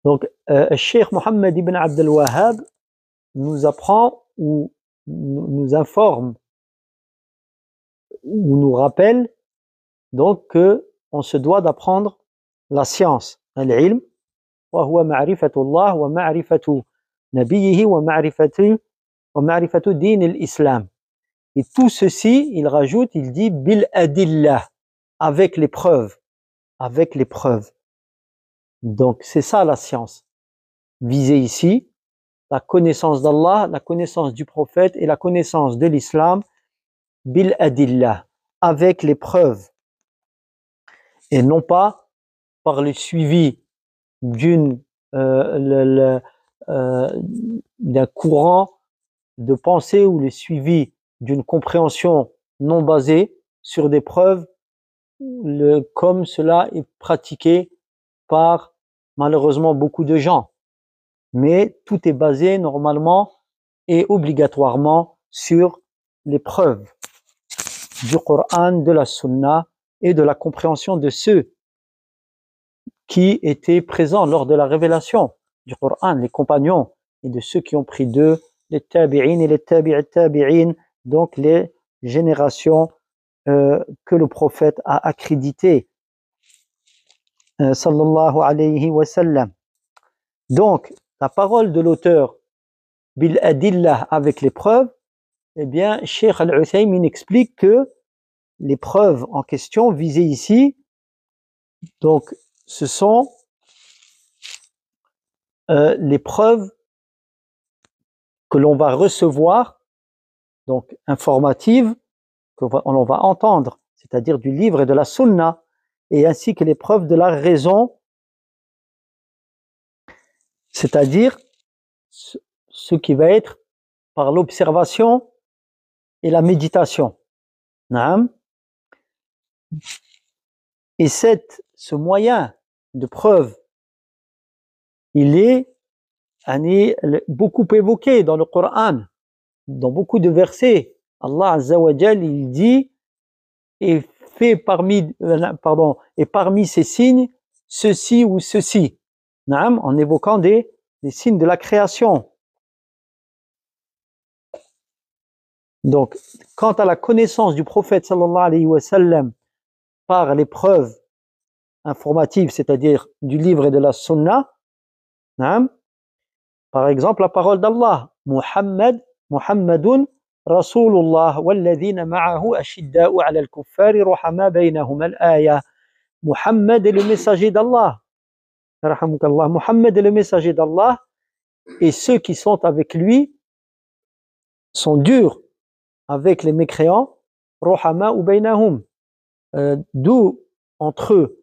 Donc, Cheikh Mohammed ibn Abd al-Wahhab nous apprend ou nous informe ou nous rappelle donc que on se doit d'apprendre la science, al-ilm, wa huwa ma'rifatullah wa ma'rifatu nabiyhi wa ma'rifatu din al-islam. Et tout ceci, il rajoute, il dit bil adillah, avec les preuves, avec les preuves. Donc c'est ça la science. Visée ici, la connaissance d'Allah, la connaissance du prophète et la connaissance de l'islam, bil adillah, avec les preuves. Et non pas par le suivi d'un courant de pensée ou le suivi d'une compréhension non basée sur des preuves comme cela est pratiqué par malheureusement beaucoup de gens. Mais tout est basé normalement et obligatoirement sur les preuves du Coran, de la Sunna et de la compréhension de ceux qui étaient présents lors de la révélation du Coran, les compagnons, et de ceux qui ont pris d'eux, les tabi'in et les tabi'in, donc les générations que le prophète a accréditées, sallallahu alayhi wa sallam. Donc, la parole de l'auteur, bil adillah, avec les preuves, eh bien, Cheikh Al-Uthaymin explique que les preuves en question visées ici, donc, ce sont les preuves que l'on va recevoir, donc informatives, que l'on va entendre, c'est-à-dire du livre et de la sunna, et ainsi que les preuves de la raison, c'est-à-dire ce qui va être par l'observation et la méditation. Naam. Et ce moyen de preuve, il est beaucoup évoqué dans le Coran, dans beaucoup de versets. Allah Azza wa Jal, il dit, et parmi ces signes, ceci ou ceci. Naam, en évoquant des signes de la création. Donc, quant à la connaissance du prophète sallallahu alayhi wa sallam par les preuves informatives, c'est-à-dire du livre et de la sunna, naam, par exemple la parole d'Allah, Muhammadun Rasulullah walladhina ma'ahu ashidda'u 'ala al-kuffari ruhama baynahum al-aya. Muhammad est le messager d'Allah. Muhammad est le messager d'Allah et ceux qui sont avec lui sont durs avec les mécréants, ruhama ou baynahum, doux entre eux.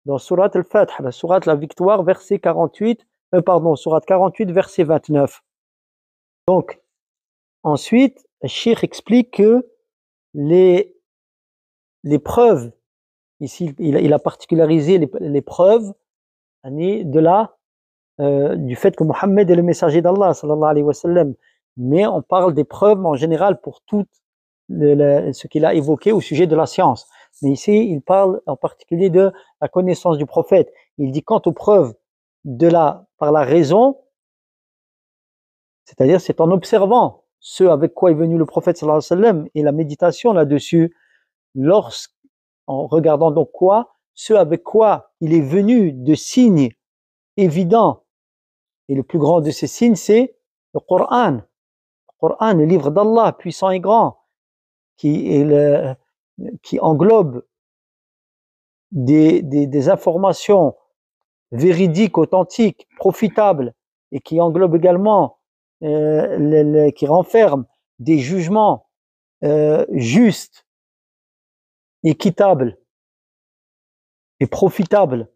Dans Surat al-Fath, la Surat la victoire, verset 48, Surat 48, verset 29. Donc, ensuite, le Cheikh explique que les preuves, ici, il a particularisé les preuves du fait que Mohammed est le messager d'Allah, sallallahu alayhi wa sallam. Mais on parle des preuves en général pour tout ce qu'il a évoqué au sujet de la science. Mais ici, il parle en particulier de la connaissance du prophète. Il dit quant aux preuves par la raison, c'est-à-dire c'est en observant ce avec quoi est venu le prophète sallallahu alayhi wa sallam et la méditation là-dessus, en regardant donc ce avec quoi il est venu de signes évidents. Et le plus grand de ces signes, c'est le Coran. Le Coran, le livre d'Allah, puissant et grand, qui englobe des informations véridiques, authentiques, profitables, et qui englobe également, qui renferme des jugements justes, équitables et profitables.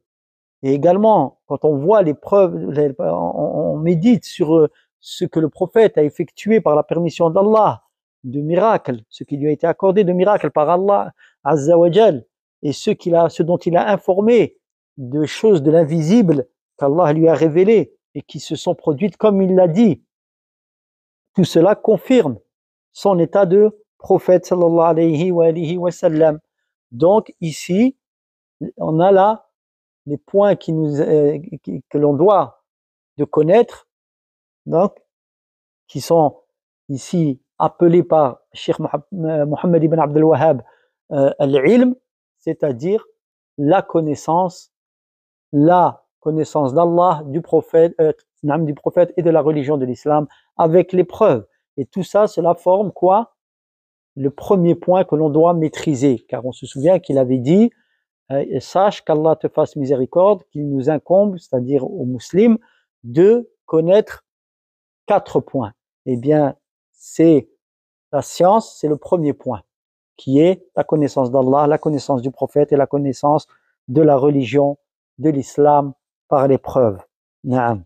Et également, quand on voit les preuves, on médite sur ce que le prophète a effectué par la permission d'Allah, de miracles, ce qui lui a été accordé de miracles par Allah Azza wa Jal, et ce dont il a informé de choses de l'invisible qu'Allah lui a révélées et qui se sont produites comme il l'a dit. Tout cela confirme son état de prophète sallallahu alayhi wa sallam. Donc ici, on a là les points que l'on doit de connaître, donc, qui sont ici appelés par Cheikh Mohammed ibn Abdel Wahhab al-ilm, c'est-à-dire la connaissance d'Allah, du prophète et de la religion de l'islam avec les preuves. Et tout ça, cela forme quoi? Le premier point que l'on doit maîtriser, car on se souvient qu'il avait dit sache qu'Allah te fasse miséricorde, qu'il nous incombe, c'est-à-dire aux musulmans, de connaître 4 points. Eh bien, c'est la science, c'est le premier point, qui est la connaissance d'Allah, la connaissance du prophète et la connaissance de la religion de l'islam par les preuves. Naam.